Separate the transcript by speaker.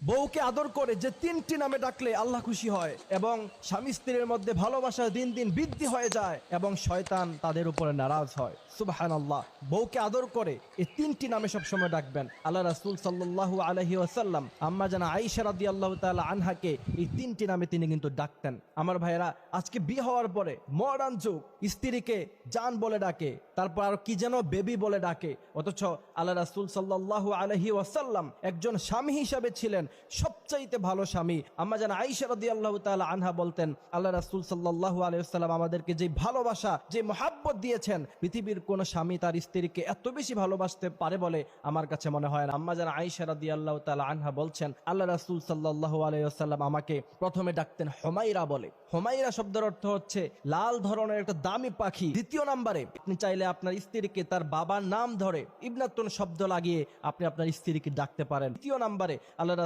Speaker 1: বউকে আদর করে যে 3টি নামে ডাকলে আল্লাহ খুশি হয় এবং স্বামী স্ত্রীর মধ্যে ভালোবাসা দিন দিন বৃদ্ধি হয়ে যায় এবং শয়তান তাদের উপরে নারাজ হয়। সুবহানাল্লাহ। বউকে আদর করে এই 3টি নামে সবসময় ডাকবেন। আল্লাহ রাসূল সাল্লাল্লাহু আলাইহি ওয়াসাল্লাম আম্মা জানা আয়েশা রাদিয়াল্লাহু তাআলা আনহাকে এই 3টি নামে তিনি কিন্তু ডাকতেন। আমার ভাইয়েরা, আজকে বিয়ে হওয়ার পরে মডার্ন যুগ, স্ত্রীকে জান বলে ডাকে, তারপর আর কি যেন বেবি বলে ডাকে, অথচ আল্লাহ রাসূল সাল্লাল্লাহু আলাইহি ওয়াসাল্লাম একজন স্বামী হিসাবে ছিলেন সবচাইতে ভালো স্বামী। আম্মা জান আয়েশা রাদিয়াল্লাহু তাআলা আনহা বলতেন, আল্লাহ রাসূল সাল্লাল্লাহু আলাইহি ওয়াসাল্লাম আমাদেরকে যে ভালোবাসা, যে মহব্বত দিয়েছেন, পৃথিবীর কোন স্বামী তার স্ত্রীকে এত বেশি ভালোবাসতে পারে বলে আমার কাছে মনে হয় না। আম্মা জান আয়েশা রাদিয়াল্লাহু তাআলা আনহা বলছেন, আল্লাহ রাসূল সাল্লাল্লাহু আলাইহি ওয়াসাল্লাম আমাকে প্রথমে ডাকতেন হুমায়রা বলে। হুমায়রা শব্দের অর্থ হচ্ছে লাল ধরনের একটা দামি পাখি। দ্বিতীয় নম্বরে আপনি চাইলে আপনার স্ত্রীকে তার বাবার নাম ধরে ইবনাতুন শব্দ লাগিয়ে আপনি আপনার স্ত্রীকে ডাকতে পারেন। তৃতীয় নম্বরে আল্লাহ